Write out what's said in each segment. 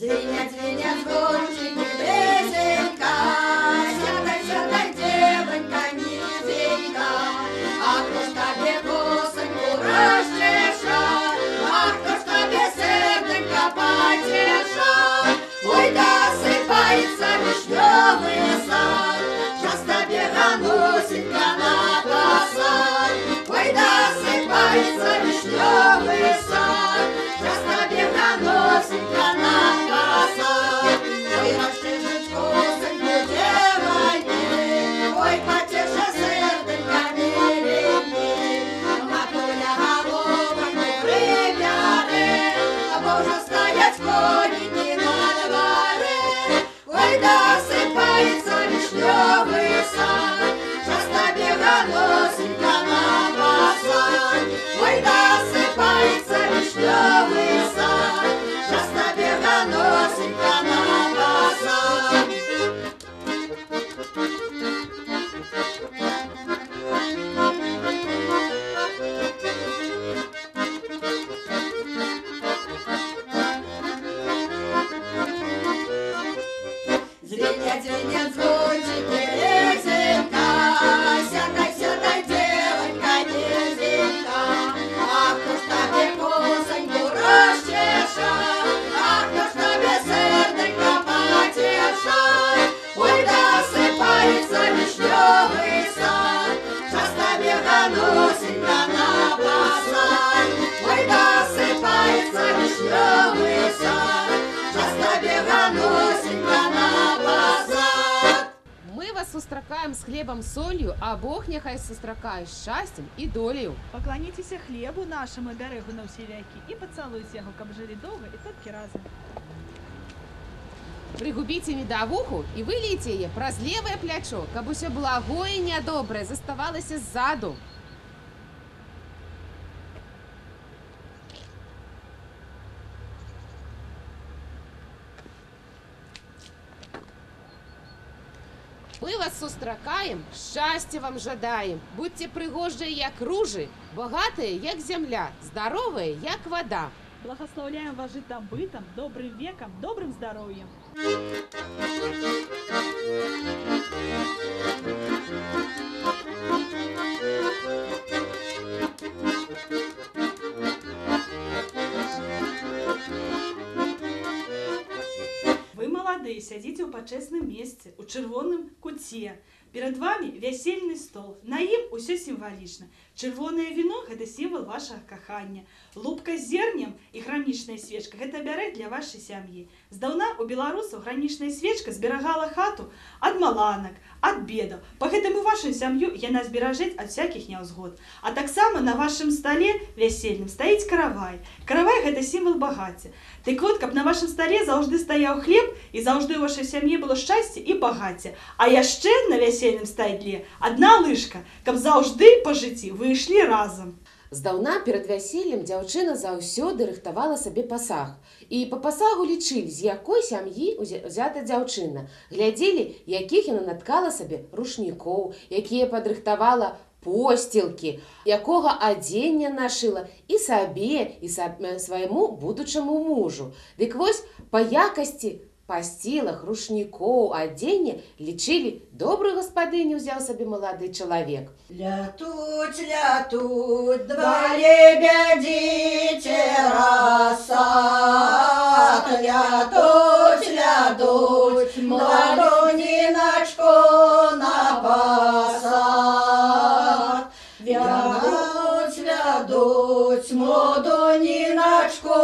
Звенят, звенят звончики, песенка, сядай, сядай, девонька, низенька, а кто ж тебе косоньку расчешет, а кто ж тебе серденько потешет? Ой, досыпается вишневый сад, часто бегоносенька на посад. Ой, досыпается вишневый сад, часто бегоносенька на посад. Ой, расчешешь косоньку девоньки, ой, потеши серденька миленький. Матуля головоньку прибере, боже, стоять коники на дворе. Ой, досыпается вишневый сад, часто бегоносенька на посад. Ой, досыпается вишневый сад, часто бегоносенька на посад. Звенят, звенят звончики, песенка, сядай, сядай, девонька, низенька, а кто ж тебе косоньку расчешет, а кто ж тебе серденько потешет? Ой, досыпается вишневый сад, часто бегоносенька на посад. Ой, досыпается вишневый сад, часто бегоносенька на посад. Мы вас сустракаем с хлебом солью, а Бог нехай сустракае з щастям і долею. Пакланіцеся хлебу нашаму бярэгу на ўсялякі і пацалуйце яго, каб жылі доўга і толькі разам. Пригубіце медавуху і вылейце яе праз левае плячо, каб усё благое і нядобрае заставалася ззаду. Мы вас сустракаем, счастья вам жадаем. Будьте пригожие, як ружи, богатые, як земля, здоровые, як вода. Благословляем вас жить добытым, добрым веком, добрым здоровьем. Вы молодые, сядзіце ў пачэсным месцы, у чырвоным куце. Перад вами вясельны стол. На ім усё сімвалічна. Чырвонае віно – гэта сімвал вашага кахання. Лупка з зернем і гранічная свечка – гэта абярэг для вашай сям'і. Здаўна у беларусаў гранічная свечка зберагала хату ад маланак, ад бедаў. Па гэтым і вашу сям'ю яна зберажэць ад всякіх няўзгод. А таксама на вашым стале вясельным стаіць каравай. Каравай – гэта сімвал багацця. Дык вот, каб на вашым стале заўжды стаяў хлеб і заўжды ў вашай сям'і было шчасце і багацце. А яшчэ на вясельным стадле адна лыжка, каб заўжды па жыцці вы ішлі разам. Здаўна перад вяселлем дзяўчына заўсёды рыхтавала сабе пасаг. І па пасагу лічылі, з якой сям'і ўзята дзяўчына. Глядзелі, якіх яна наткала сабе рушнікоў, якія падрыхтавала посцілкі, якога адзення нашыла і сабе, і свайму будучаму мужу. Дык вось, па якасці пасцілах, рушнікоў, адзення лічылі, добрую гаспадыню ўзяў сабе малады чалавек. Лятуть, лятуть, два лебедицы росат, лятуть, лятуть, младуниночку на посад. Лятуть, лятуть, младуниночку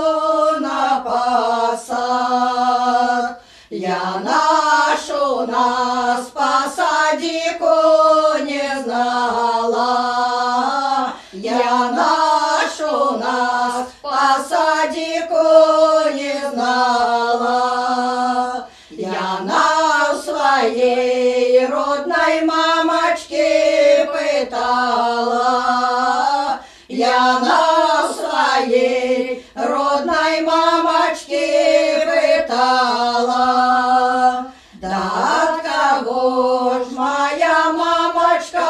на посад. Я нашу нас посадику не знала, я нашу нас посадику не знала. Я на своей родной мамочке пытала, я на своей родной мамочке пытала. Да от кого ж моя мамочка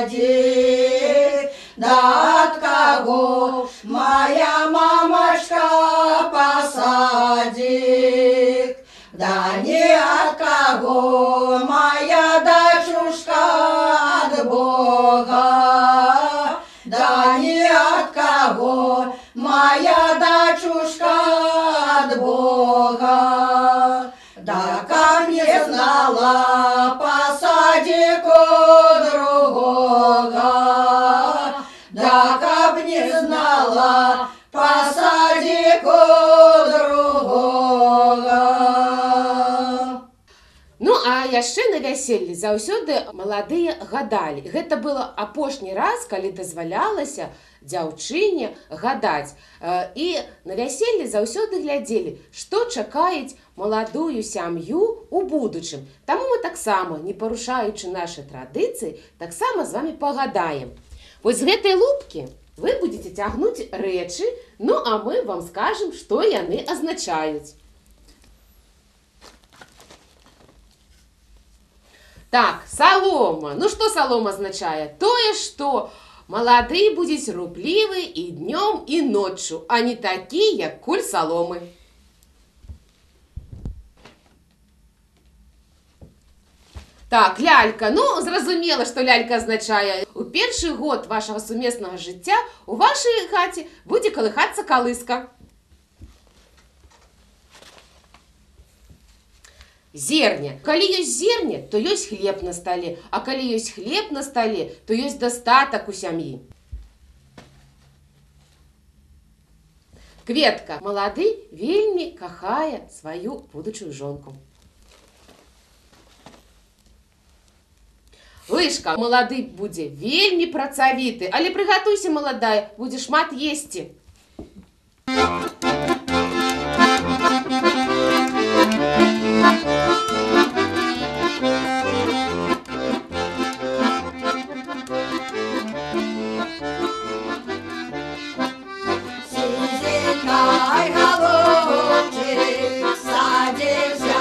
посадит? Да от кого ж моя мамочка посадит? кого, моя дочушка, от Бога, да ни от кого, моя дочушка, от Бога. Да как не знала по садику другого, да как не знала по садику другого. Ну, а яшчэ на вяселлі заўсёды маладыя гадалі. Гэта было апошні раз, калі дазвалялася дзяўчыне гадаць. І на вяселлі заўсёды глядзелі, што чакаюць маладую сям'ю у будучым. Таму мы таксама, не парушаючы нашы традыцыі, таксама з вами пагадаем. Вось з гэтай лупкі вы будете цягнуць рэчы, ну а мы вам скажем, што яны азначаюць. Так, салома. Ну што салома азначае? Тое, што малады будуць руплівы і днём, і ноччу, а не такі, як куль саломы. Так, лялька. Ну, зразумела, што лялька азначае. У першы год вашага сумеснага жыцця у вашай хаце будзе калыхацца калыска. Зерня. Калі ёсць зерне, то ёсць хлеб на стале, а калі ёсць хлеб на стале, то ёсць дастатак у сям'і. Кветка. Малады вельмі кахае сваю будучую жонку. Лыжка. Малады будзе вельмі працавіты, але прыгатуйся, маладая, будзе шмат есці. Сизенькай, голубчик, садился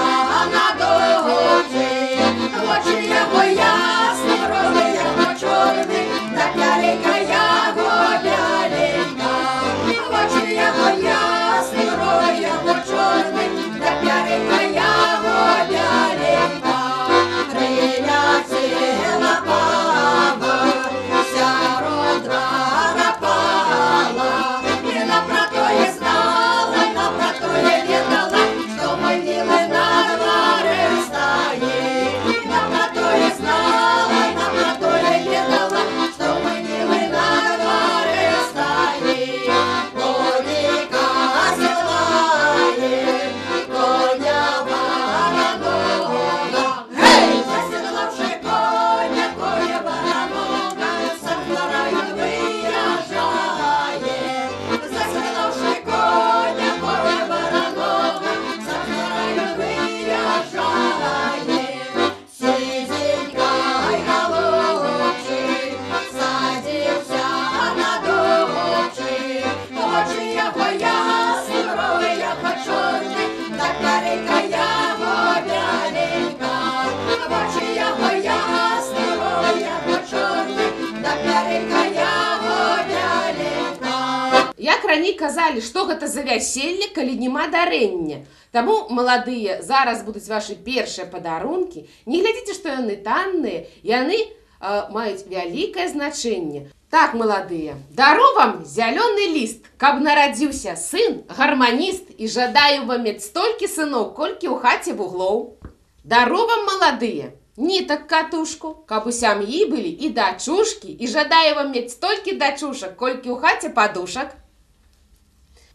на дубчик, очи его ясные, брови его черные, да пяленька его пяленька. Очи его ясные, брови его черные, да пяленька его пяленька. Прилетела баба, вся рот двора пала, и на про то и знала, на про то и ведала, что мой милый на дворе стоит. И на про то и знала, на про то и ведала, что мой милый на дворе стоит. Коника седлает, коня вороного, эй, заседлавший коня вороного, со дворою выезжает. Заседлавший коня вороного, со дворою выезжает. Сизенькай, голубчик, садился на дубчик, очи его ясные, брови его черные, да пяленька его пяленька. Очи его ясные, брови его черные, да пяленька его пяленька. Як раней казалі, што гэта за вяселле, калі няма дарэння. Таму, маладыя, зараз будуць вашы першыя падарункі. Не глядзіце, што яны танныя, яны маюць вялікае значэнне. Так, маладыя, дару вам зялёны ліст, каб нарадзіўся сын, гарманіст, і жадаю вам мець столькі сыноў, колькі ў хаце вуглоў. Дару вам, маладыя, нітак катушку, каб у сям'і былі і дачушкі, і жадаю вам мець столькі дачушак, колькі ў хаце падушак.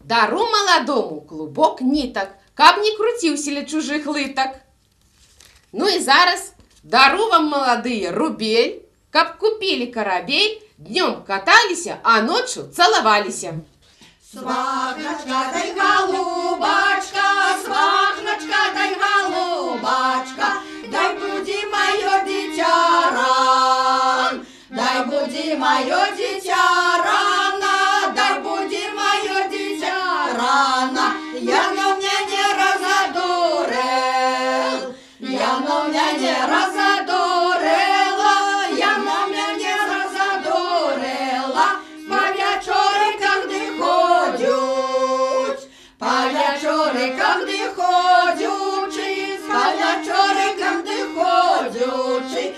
Дару маладому клубок нітак, каб не круціўся ля чужых лытак. Ну і зараз дару вам, маладыя, рубель, каб купілі карабель, днём каталіся, а ноччу цалаваліся. Свахночка, дай голубочка, свахночка, дай голубочка, дай буди моё дитя рано, дай буди моё дитя рано, дай буди моё дитя рано. Я на меня не разодурил, я на меня не разодурила, я на меня не разодурила. По вечориках де ходять, по вечориках де ходять, по вечориках де ключик